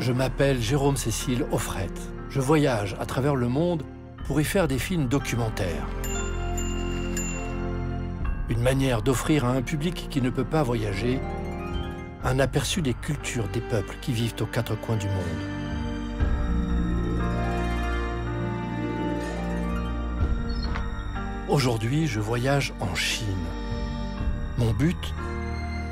Je m'appelle Jérôme Cécile Offret. Je voyage à travers le monde pour y faire des films documentaires. Une manière d'offrir à un public qui ne peut pas voyager un aperçu des cultures des peuples qui vivent aux quatre coins du monde. Aujourd'hui, je voyage en Chine. Mon but,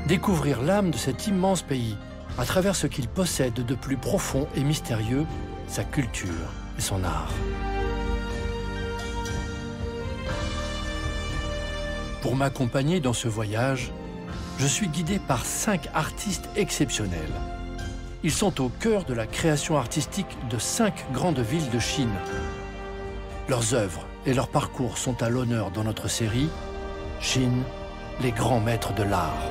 découvrir l'âme de cet immense pays à travers ce qu'il possède de plus profond et mystérieux, sa culture et son art. Pour m'accompagner dans ce voyage, je suis guidé par 5 artistes exceptionnels. Ils sont au cœur de la création artistique de 5 grandes villes de Chine. Leurs œuvres et leurs parcours sont à l'honneur dans notre série Chine, les grands maîtres de l'art.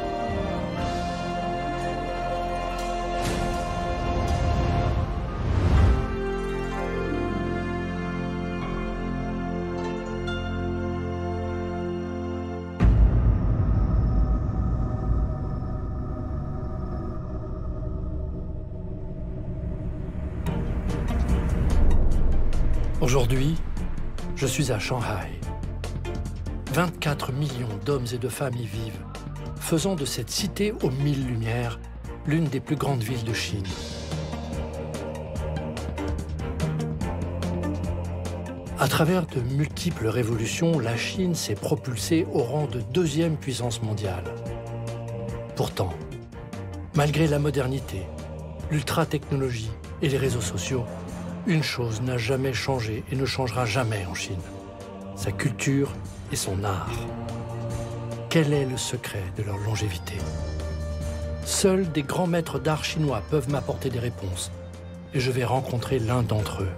Aujourd'hui, je suis à Shanghai. 24 millions d'hommes et de femmes y vivent, faisant de cette cité aux 1000 lumières l'une des plus grandes villes de Chine. À travers de multiples révolutions, la Chine s'est propulsée au rang de 2e puissance mondiale. Pourtant, malgré la modernité, l'ultra-technologie et les réseaux sociaux, une chose n'a jamais changé et ne changera jamais en Chine. Sa culture et son art. Quel est le secret de leur longévité? Seuls des grands maîtres d'art chinois peuvent m'apporter des réponses. Et je vais rencontrer l'un d'entre eux.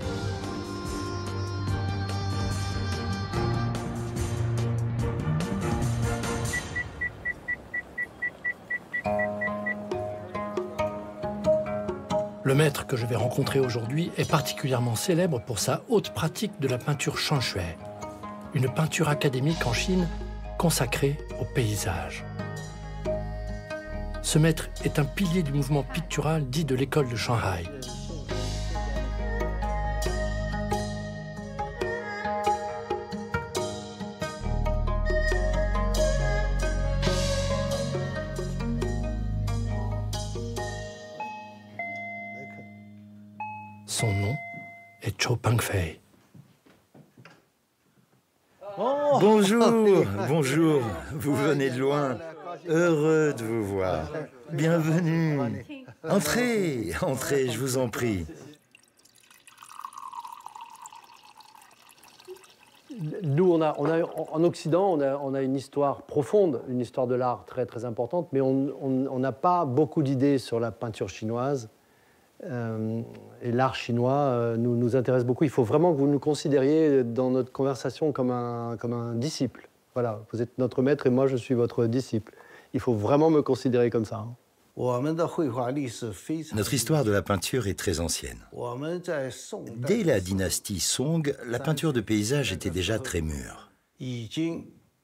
Le maître que je vais rencontrer aujourd'hui est particulièrement célèbre pour sa haute pratique de la peinture shanshui, une peinture académique en Chine consacrée au paysage. Ce maître est un pilier du mouvement pictural dit de l'école de Shanghai. Son nom est Zhou Pengfei. Bonjour, bonjour, vous venez de loin. Heureux de vous voir. Bienvenue. Entrez, entrez, je vous en prie. Nous, en Occident, on a une histoire profonde, une histoire de l'art très, très importante, mais on n'a pas beaucoup d'idées sur la peinture chinoise. Et l'art chinois nous intéresse beaucoup. Il faut vraiment que vous nous considériez dans notre conversation comme un disciple. Voilà, vous êtes notre maître et moi je suis votre disciple. Il faut vraiment me considérer comme ça. Notre histoire de la peinture est très ancienne. Dès la dynastie Song, la peinture de paysage était déjà très mûre.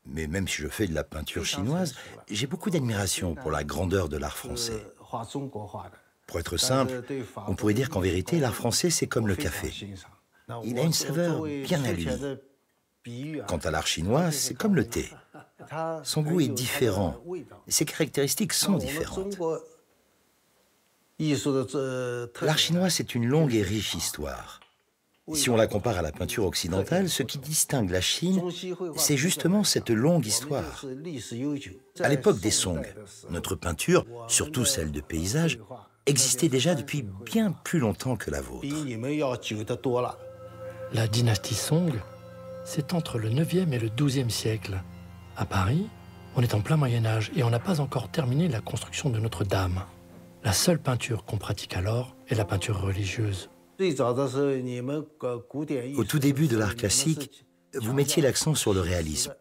Mais même si je fais de la peinture chinoise, j'ai beaucoup d'admiration pour la grandeur de l'art français. Pour être simple, on pourrait dire qu'en vérité, l'art français, c'est comme le café. Il a une saveur bien à lui. Quant à l'art chinois, c'est comme le thé. Son goût est différent. Ses caractéristiques sont différentes. L'art chinois, c'est une longue et riche histoire. Si on la compare à la peinture occidentale, ce qui distingue la Chine, c'est justement cette longue histoire. À l'époque des Song, notre peinture, surtout celle de paysage, existait déjà depuis bien plus longtemps que la vôtre. La dynastie Song, c'est entre le 9e et le 12e siècle. À Paris, on est en plein Moyen-Âge et on n'a pas encore terminé la construction de Notre-Dame. La seule peinture qu'on pratique alors est la peinture religieuse. Au tout début de l'art classique, vous mettiez l'accent sur le réalisme,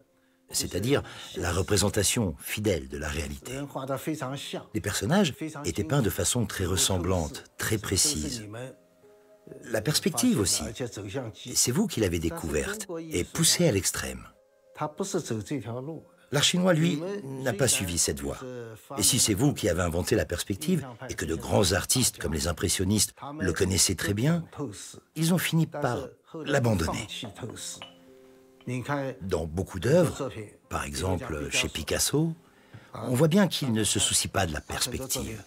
c'est-à-dire la représentation fidèle de la réalité. Les personnages étaient peints de façon très ressemblante, très précise. La perspective aussi, c'est vous qui l'avez découverte et poussée à l'extrême. L'art chinois, lui, n'a pas suivi cette voie. Et si c'est vous qui avez inventé la perspective, et que de grands artistes comme les impressionnistes le connaissaient très bien, ils ont fini par l'abandonner. Dans beaucoup d'œuvres, par exemple chez Picasso, on voit bien qu'il ne se soucie pas de la perspective.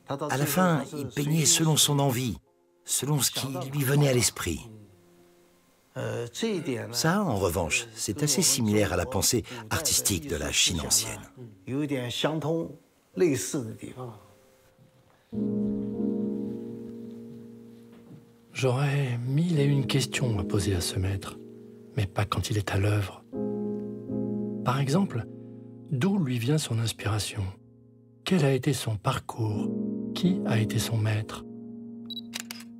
À la fin, il peignait selon son envie, selon ce qui lui venait à l'esprit. Ça, en revanche, c'est assez similaire à la pensée artistique de la Chine ancienne. J'aurais 1001 questions à poser à ce maître, mais pas quand il est à l'œuvre. Par exemple, d'où lui vient son inspiration? Quel a été son parcours? Qui a été son maître?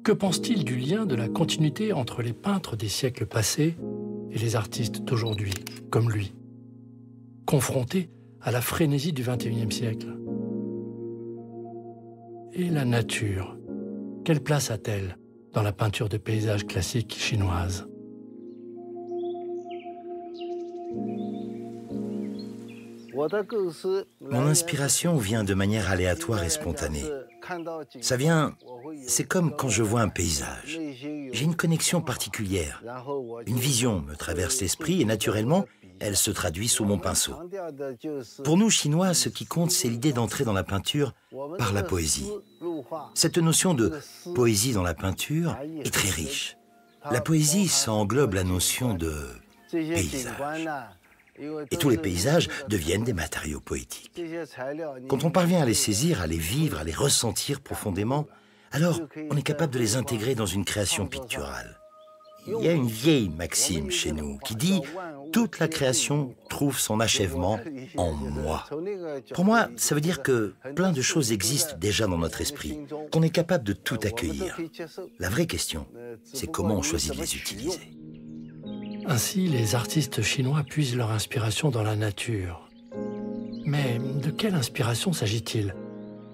Que pense-t-il du lien de la continuité entre les peintres des siècles passés et les artistes d'aujourd'hui, comme lui, confrontés à la frénésie du XXIe siècle? Et la nature, quelle place a-t-elle dans la peinture de paysages classiques chinoise? Mon inspiration vient de manière aléatoire et spontanée. Ça vient, c'est comme quand je vois un paysage. J'ai une connexion particulière. Une vision me traverse l'esprit et naturellement, elle se traduit sous mon pinceau. Pour nous, Chinois, ce qui compte, c'est l'idée d'entrer dans la peinture par la poésie. Cette notion de poésie dans la peinture est très riche. La poésie, ça englobe la notion de paysage. Et tous les paysages deviennent des matériaux poétiques. Quand on parvient à les saisir, à les vivre, à les ressentir profondément, alors on est capable de les intégrer dans une création picturale. Il y a une vieille maxime chez nous qui dit « Toute la création trouve son achèvement en moi ». Pour moi, ça veut dire que plein de choses existent déjà dans notre esprit, qu'on est capable de tout accueillir. La vraie question, c'est comment on choisit de les utiliser. Ainsi, les artistes chinois puisent leur inspiration dans la nature. Mais de quelle inspiration s'agit-il?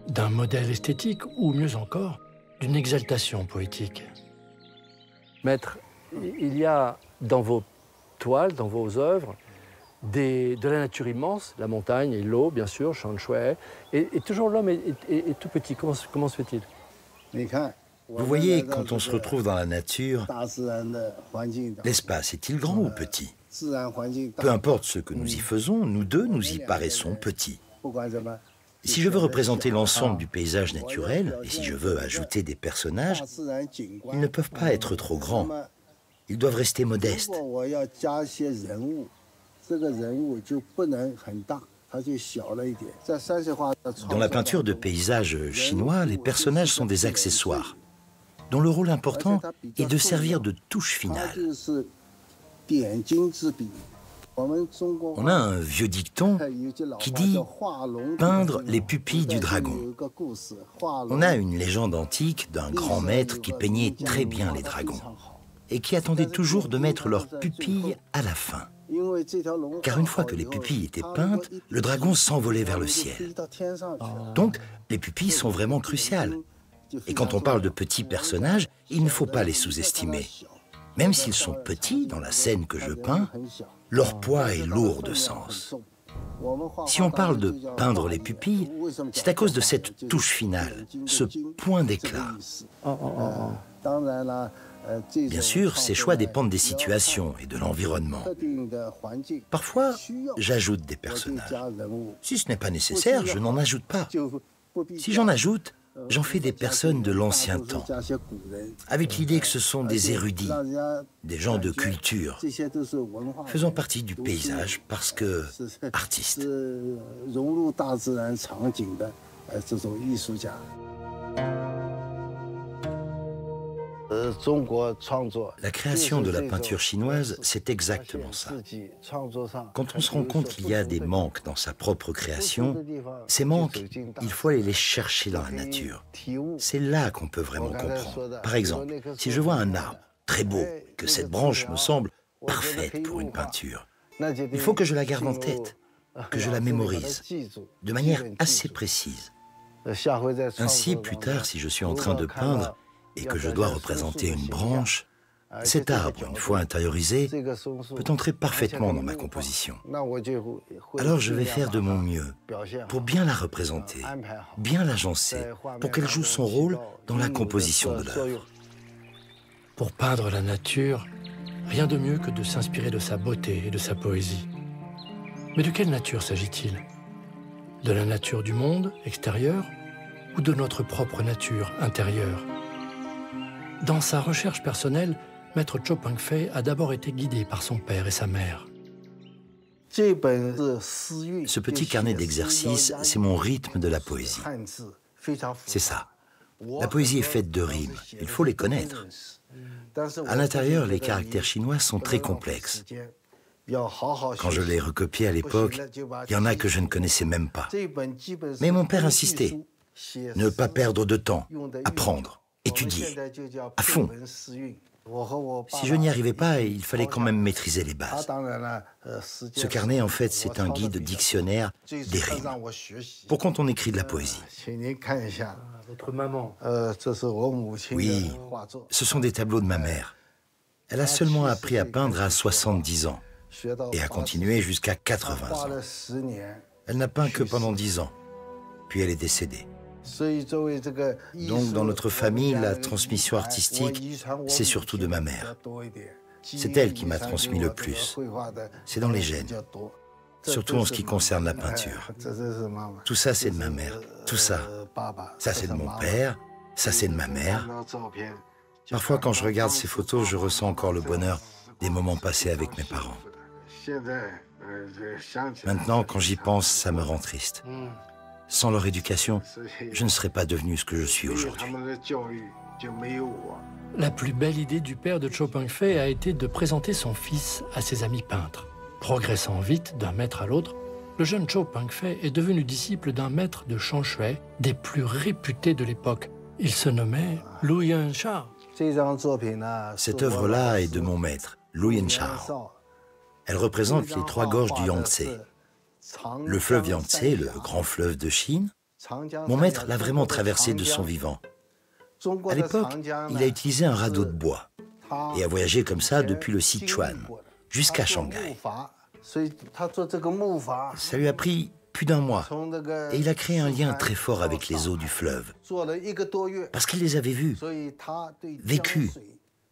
D'un modèle esthétique ou, mieux encore, d'une exaltation poétique? Maître, il y a dans vos toiles, dans vos œuvres, de la nature immense, la montagne et l'eau, bien sûr, Shanshui, et toujours l'homme est tout petit. Comment se fait-il? Vous voyez, quand on se retrouve dans la nature, l'espace est-il grand ou petit? Peu importe ce que nous y faisons, nous deux, nous y paraissons petits. Si je veux représenter l'ensemble du paysage naturel, et si je veux ajouter des personnages, ils ne peuvent pas être trop grands. Ils doivent rester modestes. Dans la peinture de paysages chinois, les personnages sont des accessoires, dont le rôle important est de servir de touche finale. On a un vieux dicton qui dit « peindre les pupilles du dragon ». On a une légende antique d'un grand maître qui peignait très bien les dragons et qui attendait toujours de mettre leurs pupilles à la fin. Car une fois que les pupilles étaient peintes, le dragon s'envolait vers le ciel. Donc, les pupilles sont vraiment cruciales. Et quand on parle de petits personnages, il ne faut pas les sous-estimer. Même s'ils sont petits dans la scène que je peins, leur poids est lourd de sens. Si on parle de peindre les pupilles, c'est à cause de cette touche finale, ce point d'éclat. Bien sûr, ces choix dépendent des situations et de l'environnement. Parfois, j'ajoute des personnages. Si ce n'est pas nécessaire, je n'en ajoute pas. Si j'en ajoute, j'en fais des personnes de l'ancien temps, avec l'idée que ce sont des érudits, des gens de culture, faisant partie du paysage parce que artistes. La création de la peinture chinoise, c'est exactement ça. Quand on se rend compte qu'il y a des manques dans sa propre création, ces manques, il faut aller les chercher dans la nature. C'est là qu'on peut vraiment comprendre. Par exemple, si je vois un arbre très beau, que cette branche me semble parfaite pour une peinture, il faut que je la garde en tête, que je la mémorise, de manière assez précise. Ainsi, plus tard, si je suis en train de peindre, et que je dois représenter une branche, Cet arbre, une fois intériorisé, peut entrer parfaitement dans ma composition. Alors je vais faire de mon mieux pour bien la représenter, bien l'agencer, pour qu'elle joue son rôle dans la composition de l'œuvre. Pour peindre la nature, rien de mieux que de s'inspirer de sa beauté et de sa poésie. Mais de quelle nature s'agit-il? De la nature du monde extérieur ou de notre propre nature intérieure? Dans sa recherche personnelle, Maître Cho Peng-fei a d'abord été guidé par son père et sa mère. Ce petit carnet d'exercices, c'est mon rythme de la poésie. C'est ça. La poésie est faite de rimes, il faut les connaître. À l'intérieur, les caractères chinois sont très complexes. Quand je les recopiais à l'époque, il y en a que je ne connaissais même pas. Mais mon père insistait. Ne pas perdre de temps, apprendre, étudier, à fond. Si je n'y arrivais pas, il fallait quand même maîtriser les bases. Ce carnet, en fait, c'est un guide dictionnaire des rimes, pour quand on écrit de la poésie. Votre maman. Oui, ce sont des tableaux de ma mère. Elle a seulement appris à peindre à 70 ans et a continué jusqu'à 80 ans. Elle n'a peint que pendant 10 ans, puis elle est décédée. Donc, dans notre famille, la transmission artistique, c'est surtout de ma mère. C'est elle qui m'a transmis le plus. C'est dans les gènes, surtout en ce qui concerne la peinture. Tout ça, c'est de ma mère. Tout ça, ça c'est de mon père, ça c'est de ma mère. Parfois, quand je regarde ces photos, je ressens encore le bonheur des moments passés avec mes parents. Maintenant, quand j'y pense, ça me rend triste. Sans leur éducation, je ne serais pas devenu ce que je suis aujourd'hui. La plus belle idée du père de Cho Peng-fei a été de présenter son fils à ses amis peintres. Progressant vite d'un maître à l'autre, le jeune Cho Peng-fei est devenu disciple d'un maître de Shanshui des plus réputés de l'époque. Il se nommait Lu Yanshao. Cette œuvre-là est de mon maître, Lu Yanshao. Elle représente les 3 gorges du Yangtze. Le fleuve Yangtze, le grand fleuve de Chine, mon maître l'a vraiment traversé de son vivant. À l'époque, il a utilisé un radeau de bois et a voyagé comme ça depuis le Sichuan jusqu'à Shanghai. Ça lui a pris plus d'1 mois et il a créé un lien très fort avec les eaux du fleuve parce qu'il les avait vues, vécues.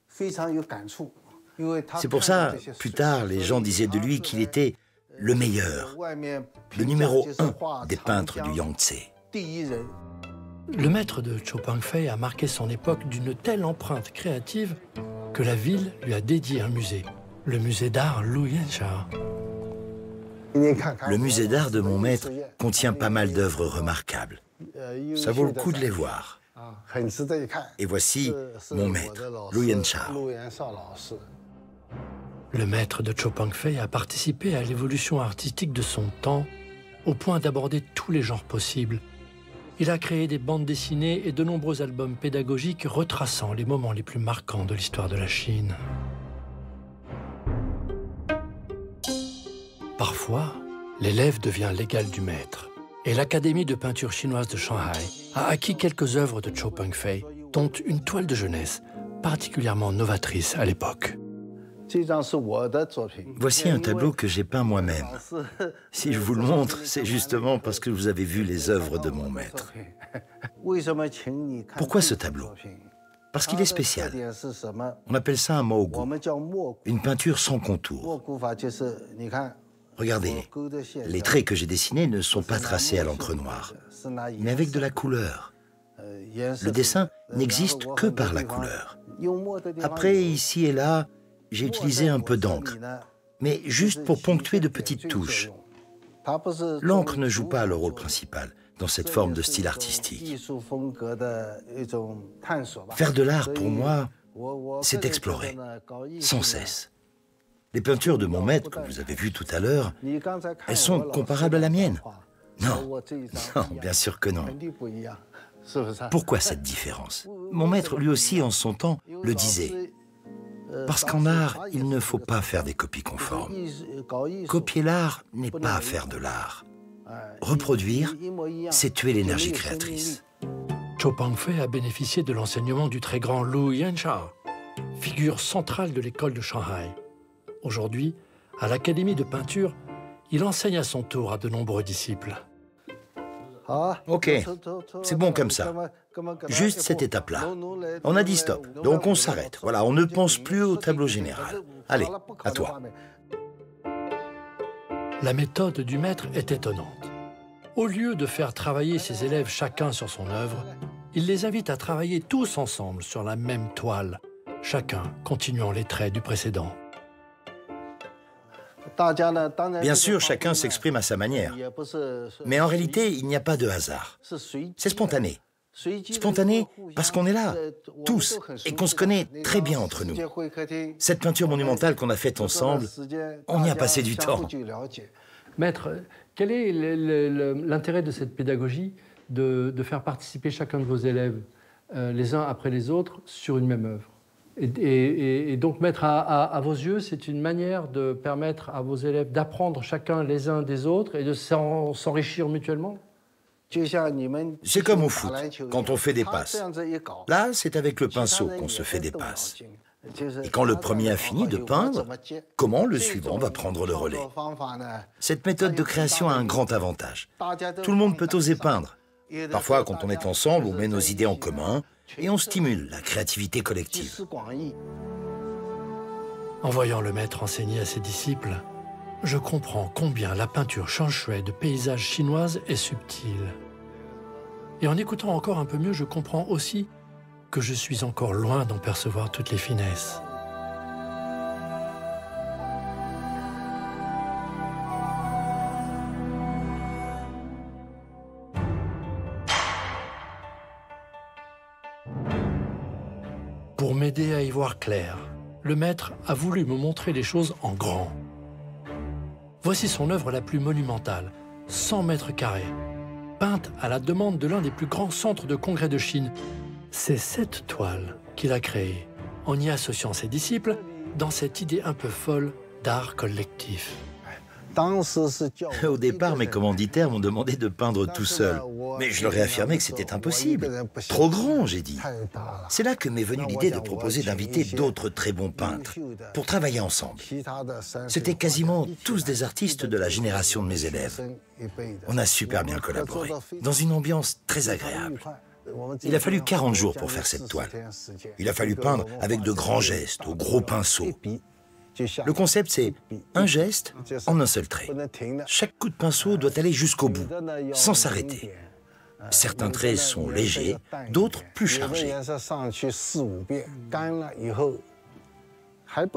C'est pour ça, plus tard, les gens disaient de lui qu'il était le meilleur, le numéro 1 des peintres du Yangtze. Le maître de Cho Peng-fei a marqué son époque d'une telle empreinte créative que la ville lui a dédié un musée, le musée d'art Lu Yanshao. Le musée d'art de mon maître contient pas mal d'œuvres remarquables. Ça vaut le coup de les voir. Et voici mon maître, Lu Yanshao. Le maître de Cho Peng-fei a participé à l'évolution artistique de son temps au point d'aborder tous les genres possibles. Il a créé des bandes dessinées et de nombreux albums pédagogiques retraçant les moments les plus marquants de l'histoire de la Chine. Parfois, l'élève devient l'égal du maître. Et l'Académie de peinture chinoise de Shanghai a acquis quelques œuvres de Cho Peng-fei, dont une toile de jeunesse particulièrement novatrice à l'époque. Voici un tableau que j'ai peint moi-même. Si je vous le montre, c'est justement parce que vous avez vu les œuvres de mon maître. Pourquoi ce tableau? Parce qu'il est spécial. On appelle ça un mogu, une peinture sans contour. Regardez, les traits que j'ai dessinés ne sont pas tracés à l'encre noire, mais avec de la couleur. Le dessin n'existe que par la couleur. Après, ici et là, j'ai utilisé un peu d'encre, mais juste pour ponctuer de petites touches. L'encre ne joue pas le rôle principal dans cette forme de style artistique. Faire de l'art, pour moi, c'est explorer, sans cesse. Les peintures de mon maître, que vous avez vues tout à l'heure, elles sont comparables à la mienne? Non, non, bien sûr que non. Pourquoi cette différence? Mon maître, lui aussi, en son temps, le disait. Parce qu'en art, il ne faut pas faire des copies conformes. Copier l'art n'est pas faire de l'art. Reproduire, c'est tuer l'énergie créatrice. Cho Peng-fei a bénéficié de l'enseignement du très grand Lu Yanshao. figure centrale de l'école de Shanghai. Aujourd'hui, à l'Académie de peinture, il enseigne à son tour à de nombreux disciples. Ok, c'est bon comme ça. Juste cette étape-là. On a dit stop, donc on s'arrête. Voilà, on ne pense plus au tableau général. Allez, à toi. La méthode du maître est étonnante. Au lieu de faire travailler ses élèves chacun sur son œuvre, il les invite à travailler tous ensemble sur la même toile, chacun continuant les traits du précédent. Bien sûr, chacun s'exprime à sa manière. Mais en réalité, il n'y a pas de hasard. C'est spontané. Spontané parce qu'on est là, tous, et qu'on se connaît très bien entre nous. Cette peinture monumentale qu'on a faite ensemble, on y a passé du temps. Maître, quel est l'intérêt de cette pédagogie de faire participer chacun de vos élèves, les uns après les autres, sur une même œuvre? Et donc, maître, à vos yeux, c'est une manière de permettre à vos élèves d'apprendre chacun les uns des autres et de s'enrichir mutuellement? C'est comme au foot, quand on fait des passes. Là, c'est avec le pinceau qu'on se fait des passes. Et quand le premier a fini de peindre, comment le suivant va prendre le relais? Cette méthode de création a un grand avantage. Tout le monde peut oser peindre. Parfois, quand on est ensemble, on met nos idées en commun et on stimule la créativité collective. En voyant le maître enseigner à ses disciples, je comprends combien la peinture shanshui de paysages chinoises est subtile. Et en écoutant encore un peu mieux, je comprends aussi que je suis encore loin d'en percevoir toutes les finesses. Pour m'aider à y voir clair, le maître a voulu me montrer les choses en grand. Voici son œuvre la plus monumentale, 100 mètres carrés, peinte à la demande de l'un des plus grands centres de congrès de Chine. C'est cette toile qu'il a créée, en y associant ses disciples dans cette idée un peu folle d'art collectif. Au départ, mes commanditaires m'ont demandé de peindre tout seul. Mais je leur ai affirmé que c'était impossible. Trop grand, j'ai dit. C'est là que m'est venue l'idée de proposer d'inviter d'autres très bons peintres pour travailler ensemble. C'étaient quasiment tous des artistes de la génération de mes élèves. On a super bien collaboré, dans une ambiance très agréable. Il a fallu 40 jours pour faire cette toile. Il a fallu peindre avec de grands gestes, au gros pinceau. Le concept, c'est un geste en un seul trait. Chaque coup de pinceau doit aller jusqu'au bout, sans s'arrêter. Certains traits sont légers, d'autres plus chargés.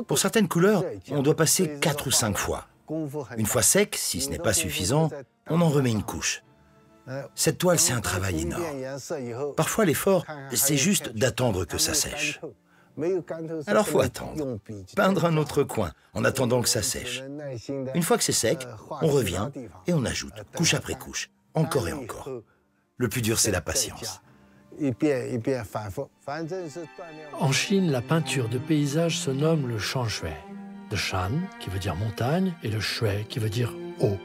Pour certaines couleurs, on doit passer 4 ou 5 fois. Une fois sec, si ce n'est pas suffisant, on en remet une couche. Cette toile, c'est un travail énorme. Parfois, l'effort, c'est juste d'attendre que ça sèche. Alors faut attendre, peindre un autre coin en attendant que ça sèche. Une fois que c'est sec, on revient et on ajoute, couche après couche, encore et encore. Le plus dur, c'est la patience. En Chine, la peinture de paysage se nomme le shanshui. Le shan, qui veut dire montagne, et le shui, qui veut dire eau.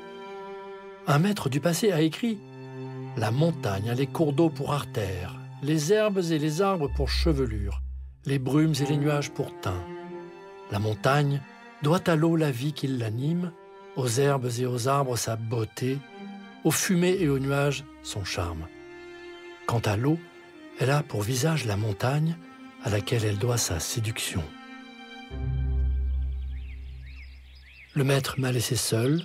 Un maître du passé a écrit « La montagne a les cours d'eau pour artères, les herbes et les arbres pour chevelure, les brumes et les nuages pour teint. La montagne doit à l'eau la vie qui l'anime, aux herbes et aux arbres sa beauté, aux fumées et aux nuages son charme. Quant à l'eau, elle a pour visage la montagne à laquelle elle doit sa séduction. » Le maître m'a laissé seul,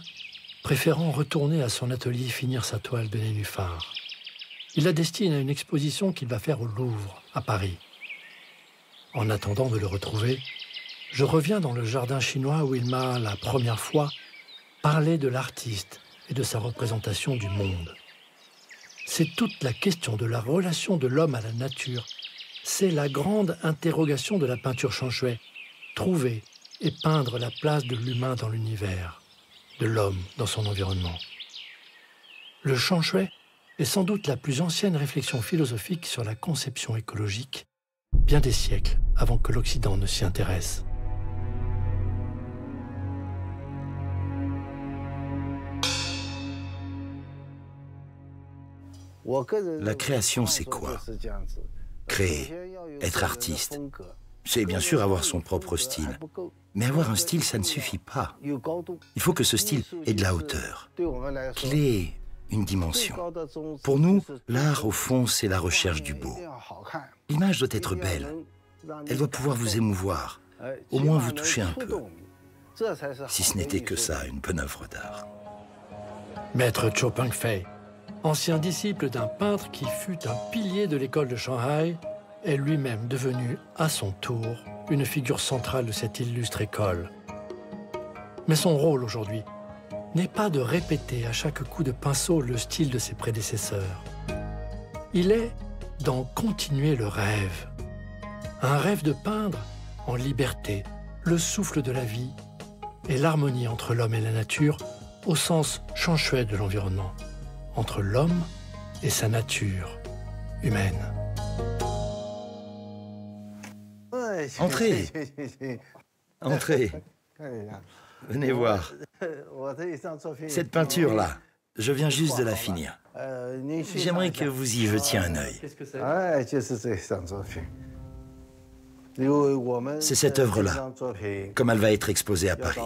préférant retourner à son atelier finir sa toile de nénuphar. Il la destine à une exposition qu'il va faire au Louvre, à Paris. En attendant de le retrouver, je reviens dans le jardin chinois où il m'a, la première fois, parlé de l'artiste et de sa représentation du monde. C'est toute la question de la relation de l'homme à la nature. C'est la grande interrogation de la peinture shanshui. Trouver et peindre la place de l'humain dans l'univers, de l'homme dans son environnement. Le shanshui est sans doute la plus ancienne réflexion philosophique sur la conception écologique, bien des siècles avant que l'Occident ne s'y intéresse. La création, c'est quoi? Créer, être artiste. c'est bien sûr avoir son propre style. Mais avoir un style, ça ne suffit pas. Il faut que ce style ait de la hauteur, qu'il ait une dimension. Pour nous, l'art, au fond, c'est la recherche du beau. L'image doit être belle. Elle doit pouvoir vous émouvoir, au moins vous toucher un peu. Si ce n'était que ça, une bonne œuvre d'art. Maître Cho Peng-fei, ancien disciple d'un peintre qui fut un pilier de l'école de Shanghai, est lui-même devenu, à son tour, une figure centrale de cette illustre école. Mais son rôle aujourd'hui n'est pas de répéter à chaque coup de pinceau le style de ses prédécesseurs. Il est d'en continuer le rêve. Un rêve de peindre en liberté, le souffle de la vie et l'harmonie entre l'homme et la nature au sens shunshui de l'environnement, entre l'homme et sa nature humaine. Entrez. Entrez. Venez voir. Cette peinture-là, je viens juste de la finir. J'aimerais que vous y jetiez un œil. C'est cette œuvre-là, comme elle va être exposée à Paris.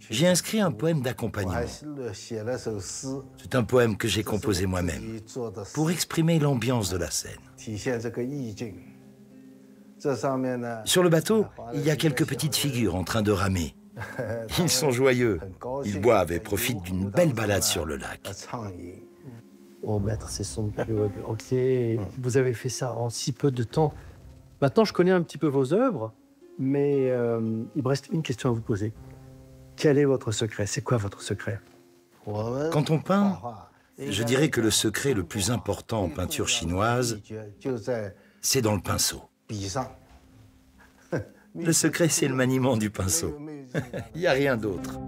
J'ai inscrit un poème d'accompagnement. C'est un poème que j'ai composé moi-même pour exprimer l'ambiance de la scène. Sur le bateau, il y a quelques petites figures en train de ramer. Ils sont joyeux. Ils boivent et profitent d'une belle balade sur le lac. Oh, maître, c'est somptueux. Ok, vous avez fait ça en si peu de temps. Maintenant, je connais un petit peu vos œuvres, mais il me reste une question à vous poser. Quel est votre secret? C'est quoi votre secret? Quand on peint, je dirais que le secret le plus important en peinture chinoise, c'est dans le pinceau. Le secret, c'est le maniement du pinceau. Il n'y a rien d'autre.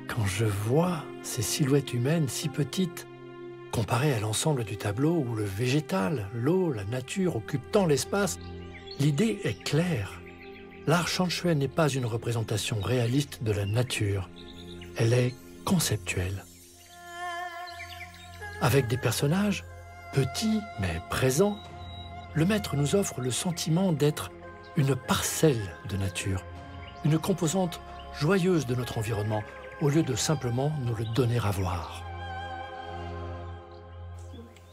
Quand je vois ces silhouettes humaines si petites, comparées à l'ensemble du tableau où le végétal, l'eau, la nature occupent tant l'espace, l'idée est claire. L'art shunshui n'est pas une représentation réaliste de la nature. Elle est conceptuelle. Avec des personnages petits mais présents, le maître nous offre le sentiment d'être une parcelle de nature, une composante joyeuse de notre environnement, au lieu de simplement nous le donner à voir.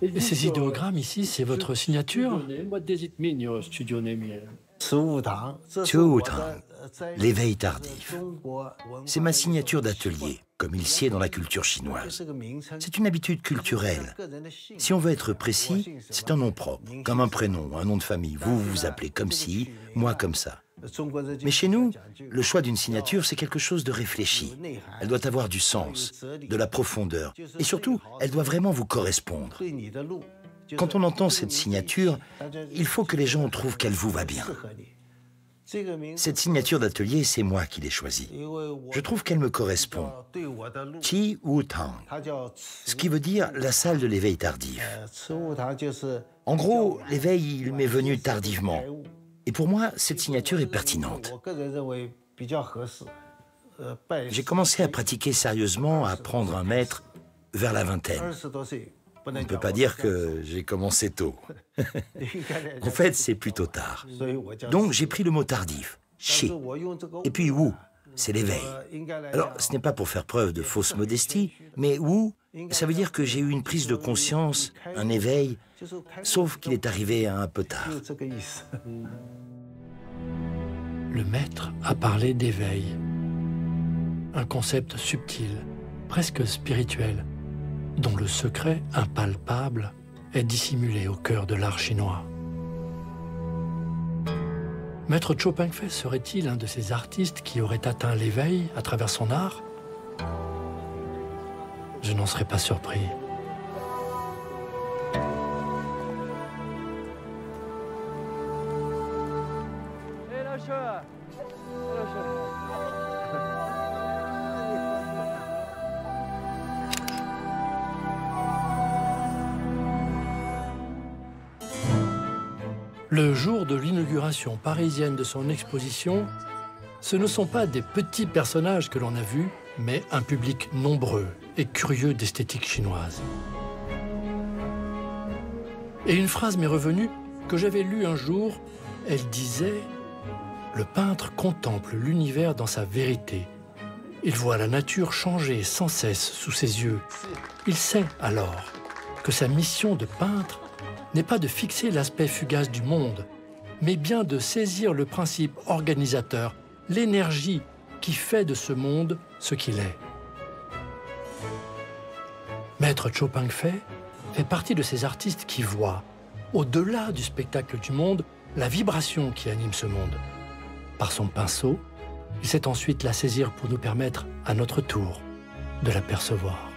Et ces idéogrammes ici, c'est votre signature? Chuotang, l'éveil tardif. C'est ma signature d'atelier, comme il sied dans la culture chinoise. C'est une habitude culturelle. Si on veut être précis, c'est un nom propre, comme un prénom, un nom de famille. Vous vous appelez comme ci, moi comme ça. Mais chez nous, le choix d'une signature, c'est quelque chose de réfléchi. Elle doit avoir du sens, de la profondeur, et surtout, elle doit vraiment vous correspondre. Quand on entend cette signature, il faut que les gens trouvent qu'elle vous va bien. Cette signature d'atelier, c'est moi qui l'ai choisie. Je trouve qu'elle me correspond. Chuotang, ce qui veut dire la salle de l'éveil tardif. En gros, l'éveil, il m'est venu tardivement. Et pour moi, cette signature est pertinente. J'ai commencé à pratiquer sérieusement, à apprendre un maître vers la vingtaine. On ne peut pas dire que j'ai commencé tôt. En fait, c'est plutôt tard. Donc, j'ai pris le mot tardif, chi. Et puis wu, c'est l'éveil. Alors, ce n'est pas pour faire preuve de fausse modestie, mais wu, ça veut dire que j'ai eu une prise de conscience, un éveil, sauf qu'il est arrivé un peu tard. Le maître a parlé d'éveil. Un concept subtil, presque spirituel, dont le secret impalpable est dissimulé au cœur de l'art chinois. Maître Cho Peng-fei serait-il un de ces artistes qui aurait atteint l'éveil à travers son art? Je n'en serais pas surpris. Le jour de l'inauguration parisienne de son exposition, ce ne sont pas des petits personnages que l'on a vus, mais un public nombreux et curieux d'esthétique chinoise. Et une phrase m'est revenue que j'avais lue un jour. Elle disait « Le peintre contemple l'univers dans sa vérité. Il voit la nature changer sans cesse sous ses yeux. Il sait alors que sa mission de peintre n'est pas de fixer l'aspect fugace du monde, mais bien de saisir le principe organisateur, l'énergie qui fait de ce monde ce qu'il est. » Maître Cho Ping-fei fait partie de ces artistes qui voient, au-delà du spectacle du monde, la vibration qui anime ce monde. Par son pinceau, il sait ensuite la saisir pour nous permettre, à notre tour, de la percevoir.